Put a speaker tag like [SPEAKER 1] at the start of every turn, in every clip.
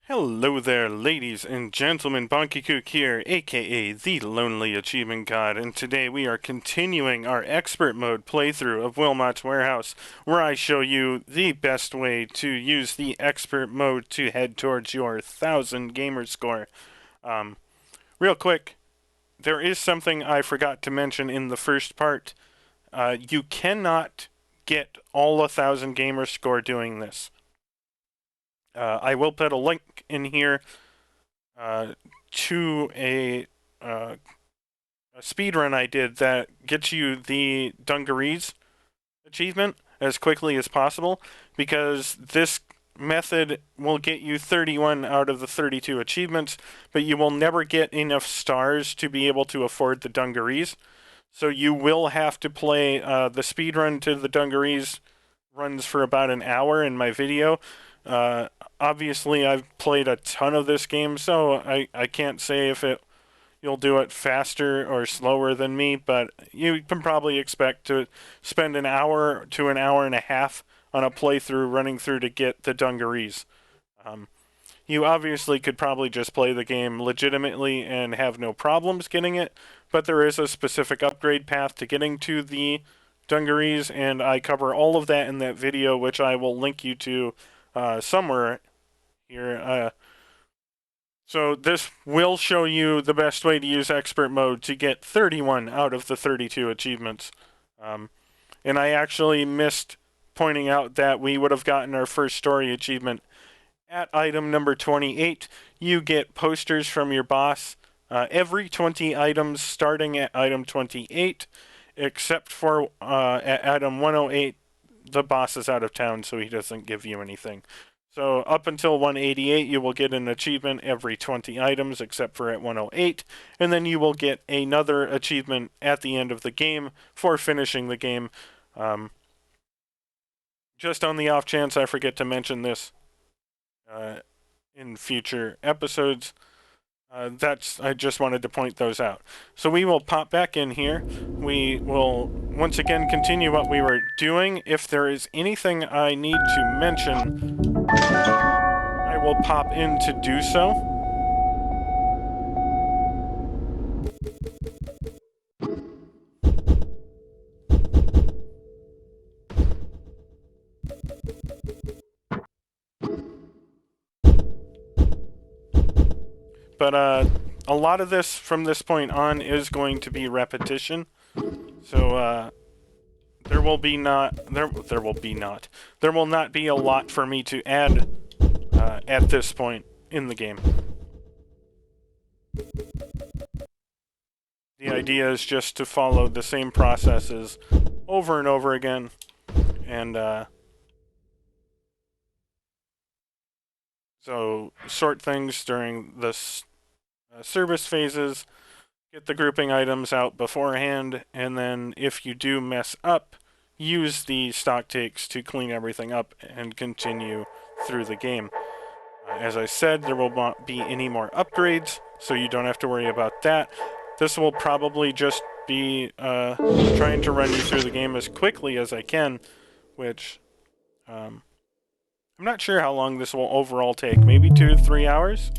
[SPEAKER 1] Hello there, ladies and gentlemen. Bonky here, aka the Lonely Achievement God, and today we are continuing our expert mode playthrough of Wilmot's Warehouse, where I show you the best way to use the expert mode to head towards your 1000 gamer score. Real quick, there is something I forgot to mention in the first part. You cannot get all 1000 gamer score doing this. I will put a link in here to a speed run I did that gets you the dungarees achievement as quickly as possible, because this method will get you 31 out of the 32 achievements, but you will never get enough stars to be able to afford the dungarees. So you will have to play the speed run to the dungarees. Runs for about an hour in my video. Obviously, I've played a ton of this game, so I can't say if you'll do it faster or slower than me, but you can probably expect to spend an hour to an hour and a half on a playthrough running through to get the dungarees. You obviously could probably just play the game legitimately and have no problems getting it, but there is a specific upgrade path to getting to the dungarees, and I cover all of that in that video, which I will link you to somewhere here. So this will show you the best way to use expert mode to get 31 out of the 32 achievements. And I actually missed pointing out that we would have gotten our first story achievement at item number 28. You get posters from your boss every 20 items starting at item 28, except for at item 108, the boss is out of town, so he doesn't give you anything. So up until 188, you will get an achievement every 20 items, except for at 108, and then you will get another achievement at the end of the game for finishing the game. Just on the off chance I forget to mention this in future episodes, I just wanted to point those out. So we will pop back in here. We will once again continue what we were doing. If there is anything I need to mention, I will pop in to do so. But a lot of this from this point on is going to be repetition. So there will not be a lot for me to add at this point in the game. The idea is just to follow the same processes over and over again, and so sort things during the service phases, get the grouping items out beforehand, and then if you do mess up, use the stock takes to clean everything up and continue through the game. As I said, there will not be any more upgrades, so you don't have to worry about that. This will probably just be trying to run you through the game as quickly as I can, which I'm not sure how long this will overall take. Maybe 2 to 3 hours?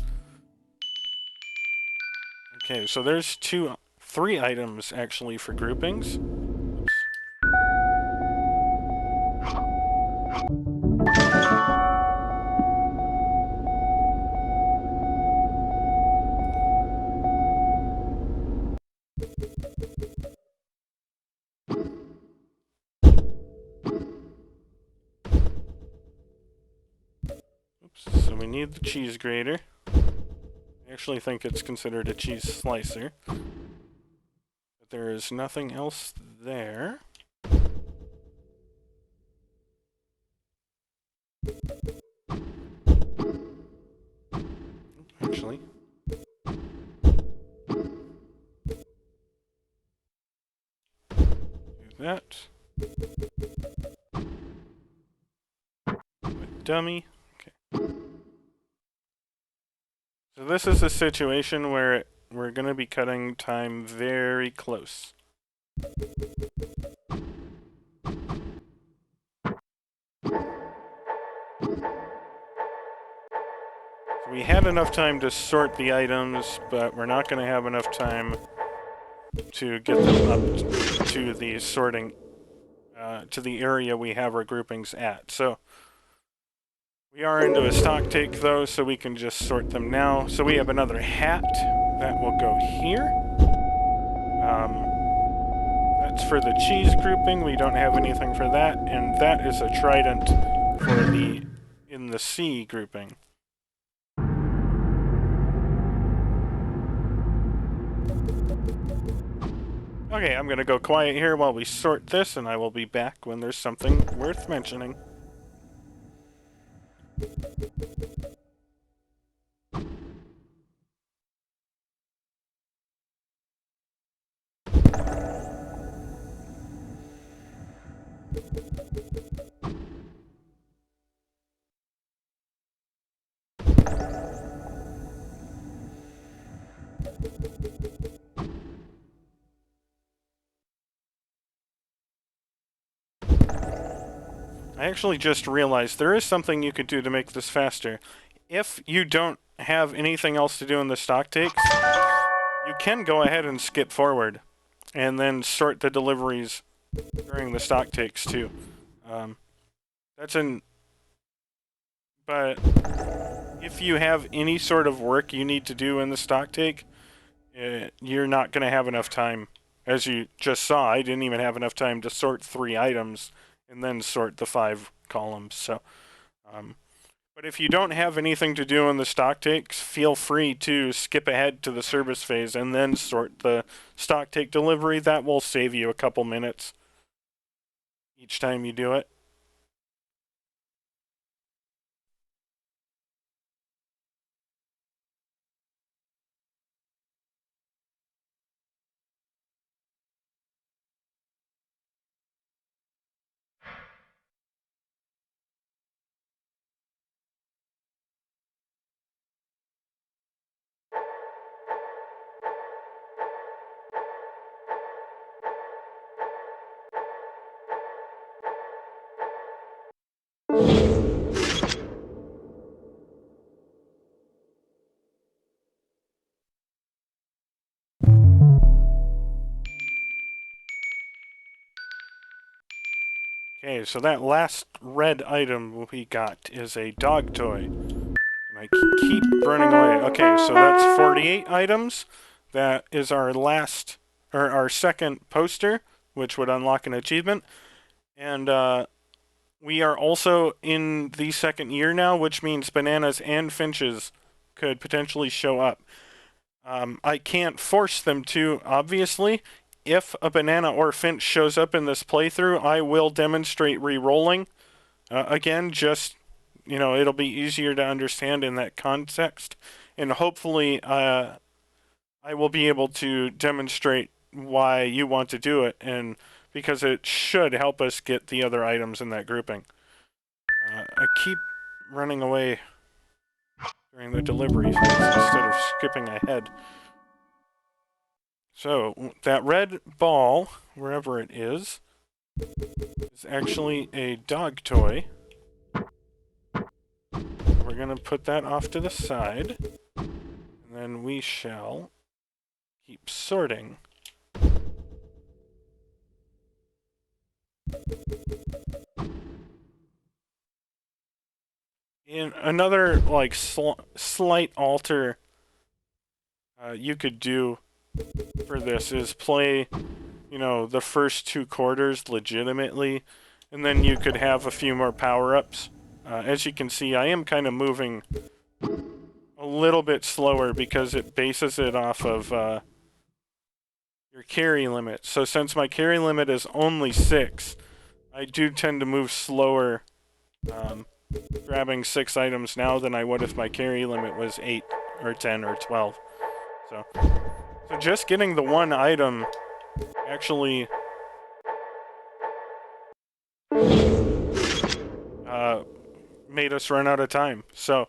[SPEAKER 1] Okay, so there's 3 items actually for groupings. Oops, so we need the cheese grater. I actually think it's considered a cheese slicer. But there is nothing else there. Actually. Do that. With dummy. Okay. So this is a situation where we're going to be cutting time very close. We had enough time to sort the items, but we're not going to have enough time to get them up to the sorting, to the area we have our groupings at. So we are into a stock take though, so we can just sort them now. So we have another hat that will go here. That's for the cheese grouping. We don't have anything for that, and that is a trident for the in the C grouping. Okay, I'm gonna go quiet here while we sort this, and I will be back when there's something worth mentioning. I actually just realized there is something you could do to make this faster. If you don't have anything else to do in the stock takes, you can go ahead and skip forward and then sort the deliveries during the stock takes too. But if you have any sort of work you need to do in the stock take, you're not going to have enough time. As you just saw, I didn't even have enough time to sort 3 items and then sort the 5 columns. So, but if you don't have anything to do in the stock takes, feel free to skip ahead to the service phase and then sort the stock take delivery. That will save you a couple minutes each time you do it. Okay, so that last red item we got is a dog toy. And I keep running away. Okay, so that's 48 items. That is our last, or our second poster, which would unlock an achievement. And we are also in the second year now, which means bananas and finches could potentially show up. I can't force them to, obviously. If a banana or finch shows up in this playthrough, I will demonstrate re-rolling. Again, just, it'll be easier to understand in that context. And hopefully, I will be able to demonstrate why you want to do it, and because it should help us get the other items in that grouping. I keep running away during the delivery phase instead of skipping ahead. So, that red ball, wherever it is actually a dog toy. We're going to put that off to the side, and then we shall keep sorting. In another, like, slight alter you could do for this is play, the first 2 quarters legitimately, and then you could have a few more power-ups. As you can see, I am kind of moving a little bit slower because it bases it off of your carry limit. So since my carry limit is only 6, I do tend to move slower grabbing 6 items now than I would if my carry limit was 8 or 10 or 12. So just getting the 1 item actually made us run out of time. So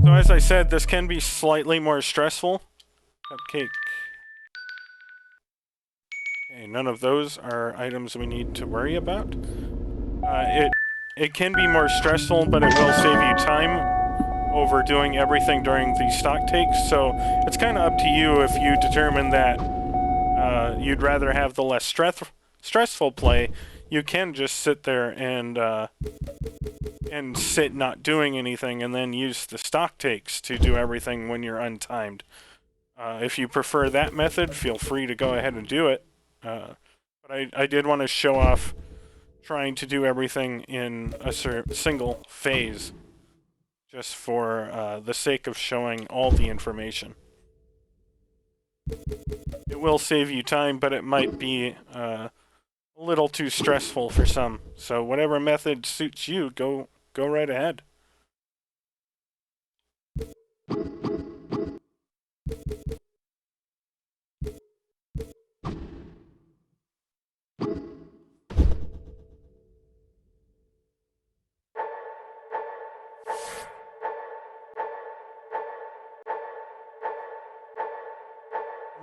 [SPEAKER 1] as I said, this can be slightly more stressful. Cupcake. Okay, none of those are items we need to worry about. it can be more stressful, but it will save you time over doing everything during the stock takes. So it's kind of up to you if you determine that you'd rather have the less stressful play. You can just sit there and sit not doing anything, and then use the stock takes to do everything when you're untimed. If you prefer that method, feel free to go ahead and do it. But I did want to show off trying to do everything in a single phase, just for the sake of showing all the information. It will save you time, but it might be a little too stressful for some. So whatever method suits you, go right ahead.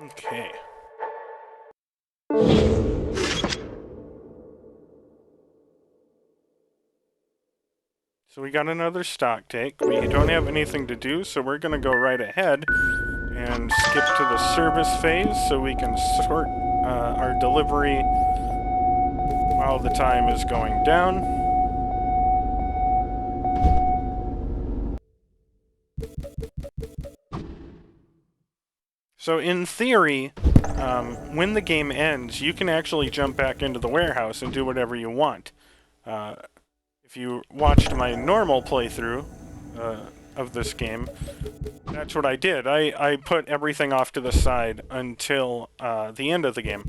[SPEAKER 1] Okay. So we got another stock take. We don't have anything to do, so we're going to go right ahead and skip to the service phase so we can sort our delivery while the time is going down. So in theory, when the game ends, you can actually jump back into the warehouse and do whatever you want. If you watched my normal playthrough of this game, that's what I did. I put everything off to the side until the end of the game.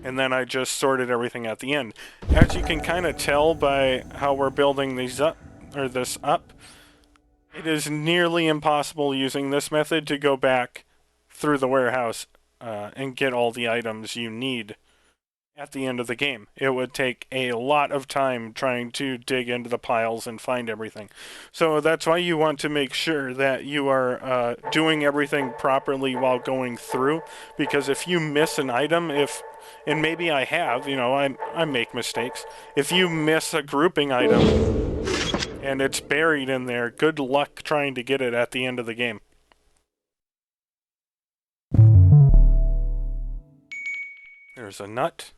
[SPEAKER 1] And then I just sorted everything at the end. As you can kind of tell by how we're building these up, or this up, it is nearly impossible using this method to go back through the warehouse and get all the items you need at the end of the game. It would take a lot of time trying to dig into the piles and find everything. So that's why you want to make sure that you are doing everything properly while going through, because if you miss an item, and maybe I have, I make mistakes. If you miss a grouping item and it's buried in there, good luck trying to get it at the end of the game. There's a nut.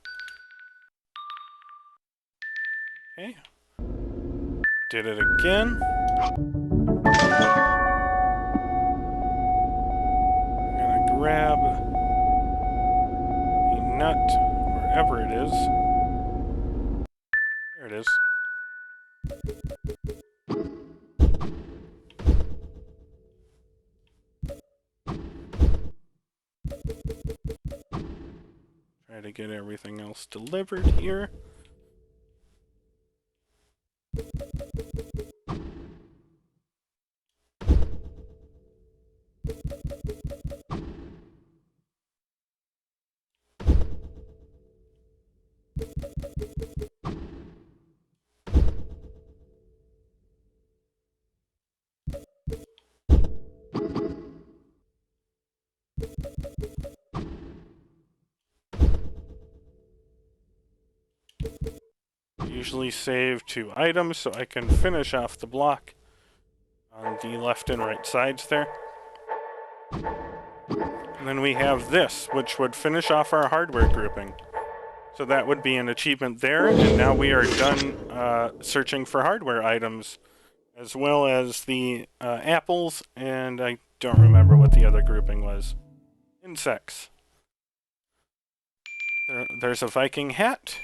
[SPEAKER 1] Okay. Did it again. I'm gonna grab a nut wherever it is. There it is. Try to get everything else delivered here. Usually save 2 items so I can finish off the block on the left and right sides there. And then we have this, which would finish off our hardware grouping. So that would be an achievement there, and now we are done searching for hardware items, as well as the apples, and I don't remember what the other grouping was. Insects. There's a Viking hat.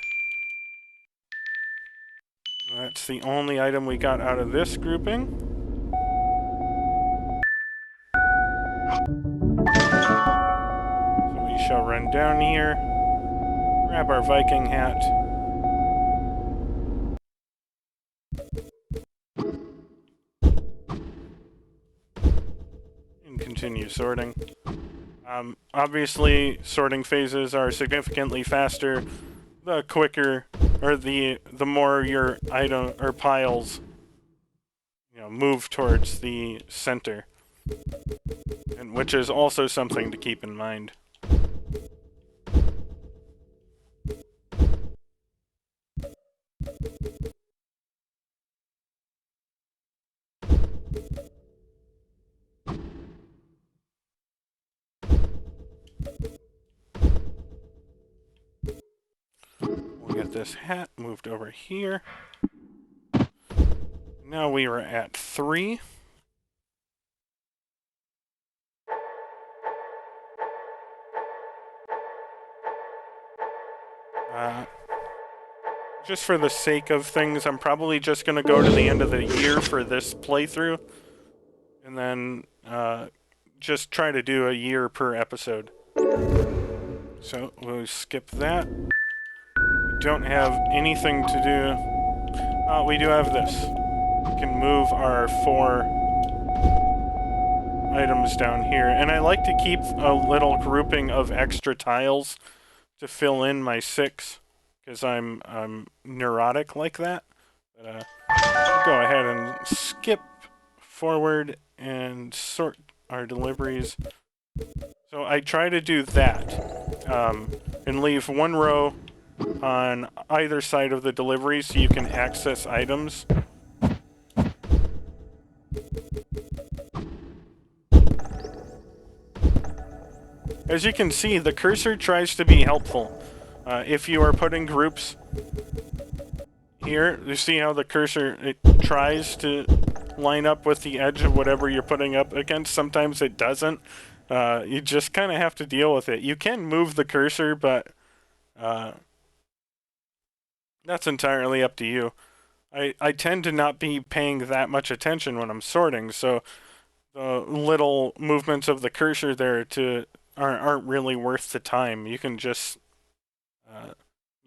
[SPEAKER 1] That's the only item we got out of this grouping. So we shall run down here, grab our Viking hat, and continue sorting. Obviously, sorting phases are significantly faster the quicker, or the more your item or piles move towards the center, and which is also something to keep in mind. got this hat moved over here. Now we are at 3. Just for the sake of things, I'm probably just going to go to the end of the year for this playthrough. And then just try to do a year per episode. So we'll skip that. We don't have anything to do. Oh, we do have this. We can move our 4 items down here. And I like to keep a little grouping of extra tiles to fill in my 6. Because I'm neurotic like that. But we'll go ahead and skip forward and sort our deliveries. So I try to do that and leave 1 row on either side of the delivery so you can access items. As you can see, the cursor tries to be helpful. If you are putting groups here, you see how the cursor, it tries to line up with the edge of whatever you're putting up against. Sometimes it doesn't. You just kind of have to deal with it. You can move the cursor, but that's entirely up to you. I tend to not be paying that much attention when I'm sorting, so the little movements of the cursor there aren't really worth the time. You can just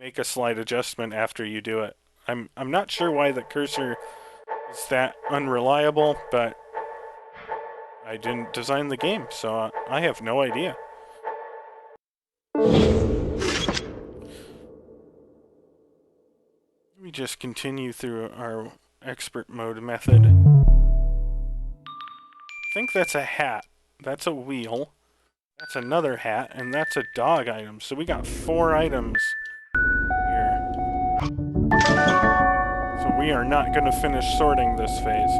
[SPEAKER 1] make a slight adjustment after you do it. I'm not sure why the cursor is that unreliable, but I didn't design the game, so I have no idea. Let me just continue through our expert mode method. I think that's a hat. That's a wheel. That's another hat, and that's a dog item. So we got 4 items here. So we are not going to finish sorting this phase.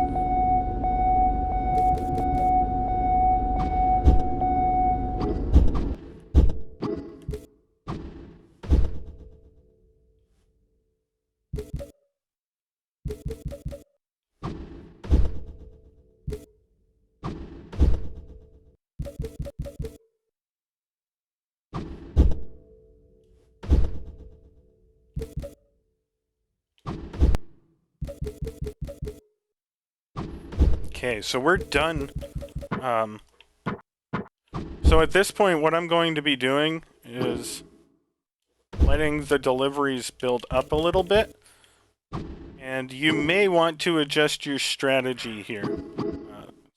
[SPEAKER 1] Okay, so we're done. So at this point, what I'm going to be doing is letting the deliveries build up a little bit. And you may want to adjust your strategy here.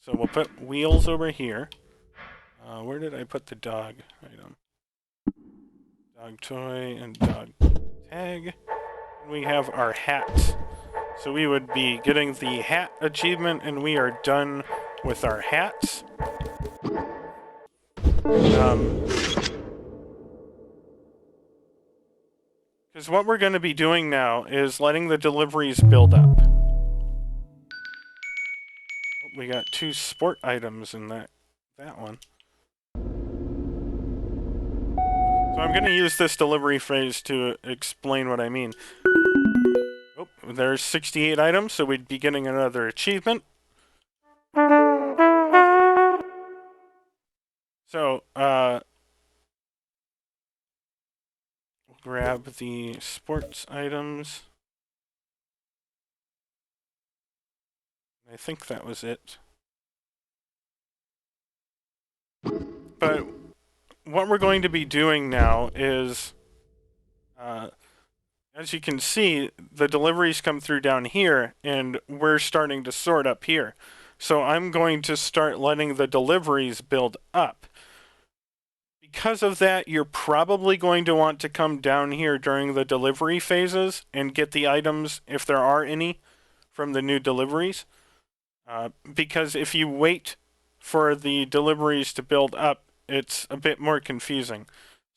[SPEAKER 1] So we'll put wheels over here. Where did I put the dog item? Dog toy and dog tag. And we have our hat. So we would be getting the hat achievement, and we are done with our hats. Because what we're going to be doing now is letting the deliveries build up. We got 2 sport items in that one. So I'm going to use this delivery phrase to explain what I mean. Oh, there's 68 items, so we'd be getting another achievement. So, we'll grab the sports items. I think that was it. But what we're going to be doing now is, as you can see, the deliveries come through down here, and we're starting to sort up here. So I'm going to start letting the deliveries build up. Because of that, you're probably going to want to come down here during the delivery phases and get the items, if there are any, from the new deliveries. Because if you wait for the deliveries to build up, it's a bit more confusing.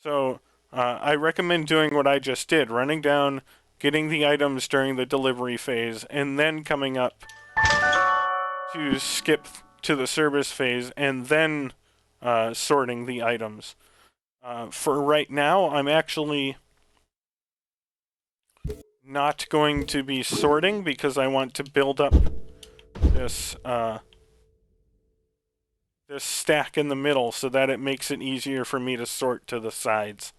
[SPEAKER 1] So I recommend doing what I just did, running down, getting the items during the delivery phase, and then coming up to skip to the service phase, and then sorting the items. For right now, I'm actually not going to be sorting because I want to build up this this stack in the middle so that it makes it easier for me to sort to the sides.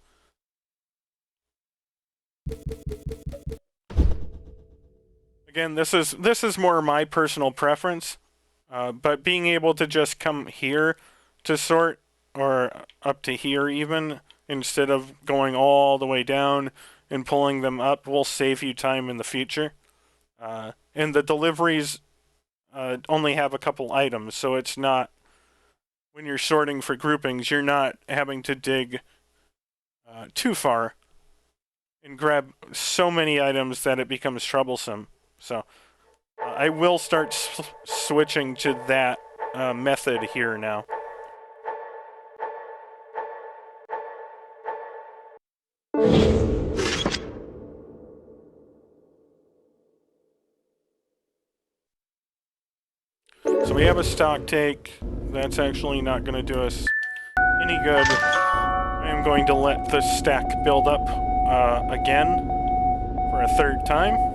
[SPEAKER 1] Again, this is more my personal preference, but being able to just come here to sort, or up to here even, instead of going all the way down and pulling them up, will save you time in the future. And the deliveries only have a couple items, so it's not, when you're sorting for groupings, you're not having to dig too far and grab so many items that it becomes troublesome. So I will start switching to that method here now. So we have a stock take. That's actually not going to do us any good. I am going to let the stack build up again for a third time.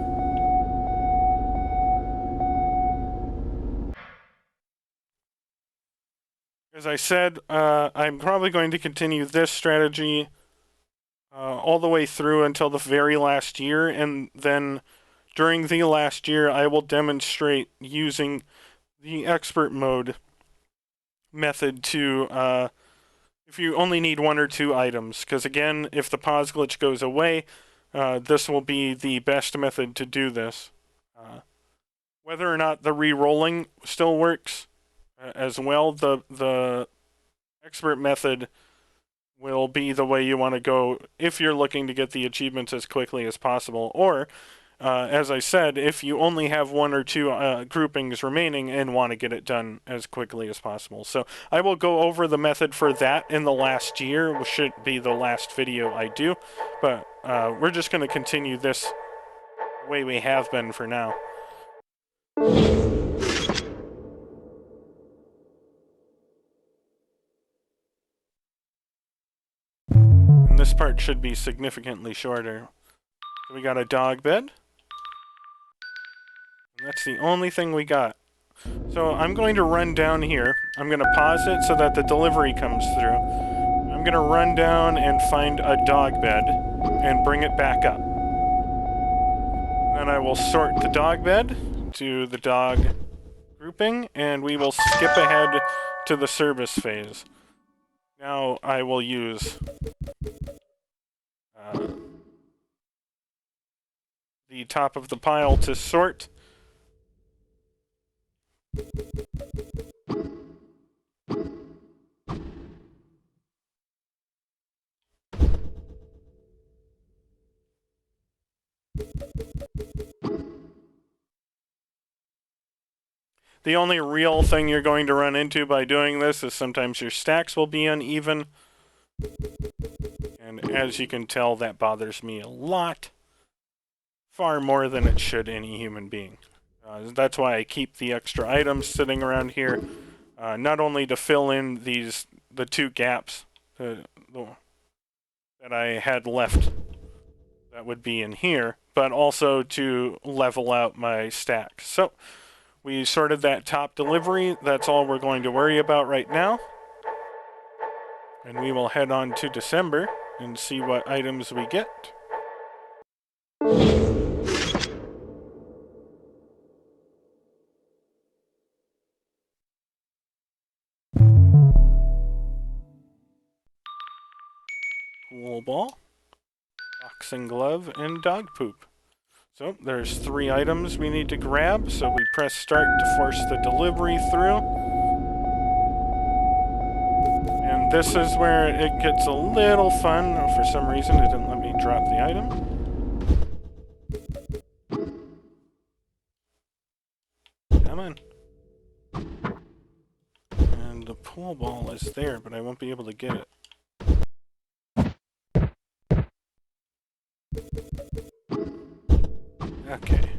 [SPEAKER 1] As I said, I'm probably going to continue this strategy all the way through until the very last year, and then during the last year I will demonstrate using the expert mode method to if you only need 1 or 2 items, because again, if the pause glitch goes away, this will be the best method to do this. Whether or not the re-rolling still works as well, the expert method will be the way you want to go if you're looking to get the achievements as quickly as possible, or as I said, if you only have 1 or 2 groupings remaining and want to get it done as quickly as possible. So I will go over the method for that in the last year, which should be the last video I do, but we're just going to continue this the way we have been for now. And this part should be significantly shorter. So we got a dog bed. And that's the only thing we got. So I'm going to run down here. I'm going to pause it so that the delivery comes through. I'm going to run down and find a dog bed and bring it back up. Then I will sort the dog bed to the dog grouping, and we will skip ahead to the service phase. Now I will use the top of the pile to sort. The only real thing you're going to run into by doing this is sometimes your stacks will be uneven. And as you can tell, that bothers me a lot. Far more than it should any human being. That's why I keep the extra items sitting around here, not only to fill in the 2 gaps that I had left that would be in here, but also to level out my stack. So we sorted that top delivery. That's all we're going to worry about right now. And we will head on to December and see what items we get. Pool ball, boxing glove, and dog poop. So there's 3 items we need to grab, so we press start to force the delivery through. And this is where it gets a little fun. For some reason it didn't let me drop the item. Come on. And the pool ball is there, but I won't be able to get it. Okay.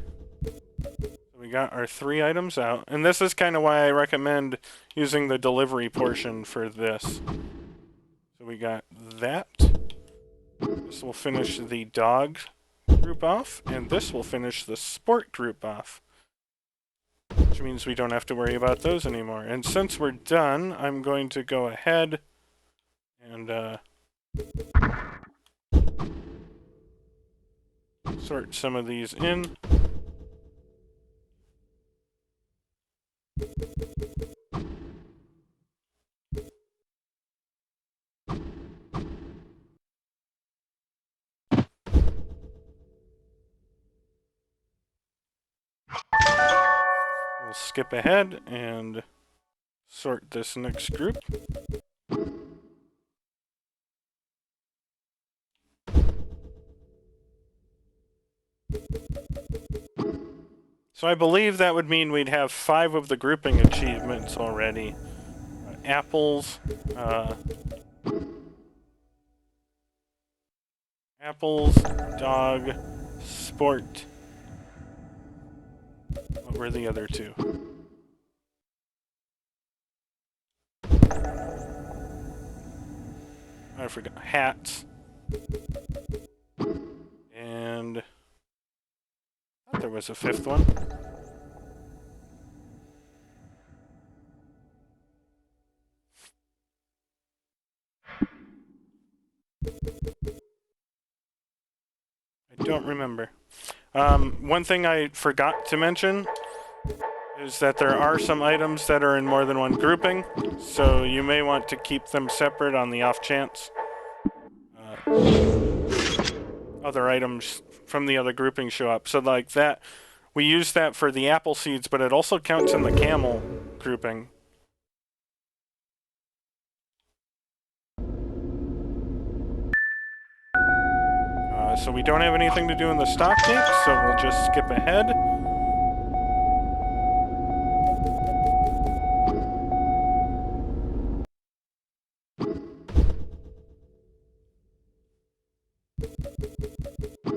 [SPEAKER 1] So we got our 3 items out, and this is kind of why I recommend using the delivery portion for this. So we got that. This will finish the dog group off, and this will finish the sport group off. Which means we don't have to worry about those anymore. And since we're done, I'm going to go ahead and sort some of these in. We'll skip ahead and sort this next group. So I believe that would mean we'd have 5 of the grouping achievements already. Apples, dog, sport. What were the other 2? I forgot. Hats. And I thought there was a 5th one. I don't remember. One thing I forgot to mention is that there are some items that are in more than one grouping, so you may want to keep them separate on the off chance other items from the other grouping show up. So like that, we use that for the apple seeds, but it also counts in the camel grouping. So we don't have anything to do in the stock take, so we'll just skip ahead.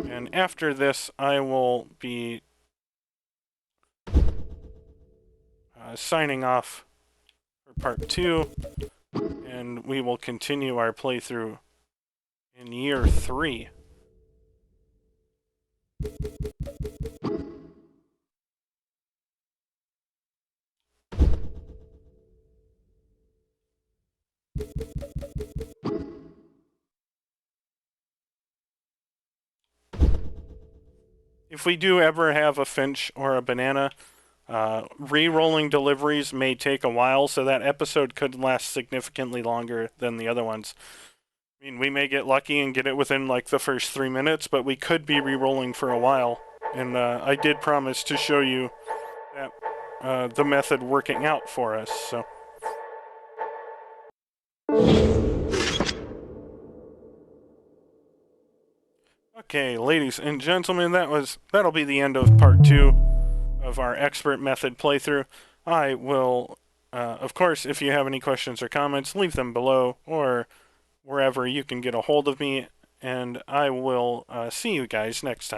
[SPEAKER 1] And after this, I will be signing off for part 2, and we will continue our playthrough in year 3. If we do ever have a finch or a banana, re-rolling deliveries may take a while, so that episode could last significantly longer than the other ones. I mean, we may get lucky and get it within like the first 3 minutes, but we could be re-rolling for a while. And I did promise to show you that the method working out for us. So. Okay, ladies and gentlemen, that'll be the end of part 2 of our expert method playthrough. I will, of course, if you have any questions or comments, leave them below or wherever you can get a hold of me, and I will see you guys next time.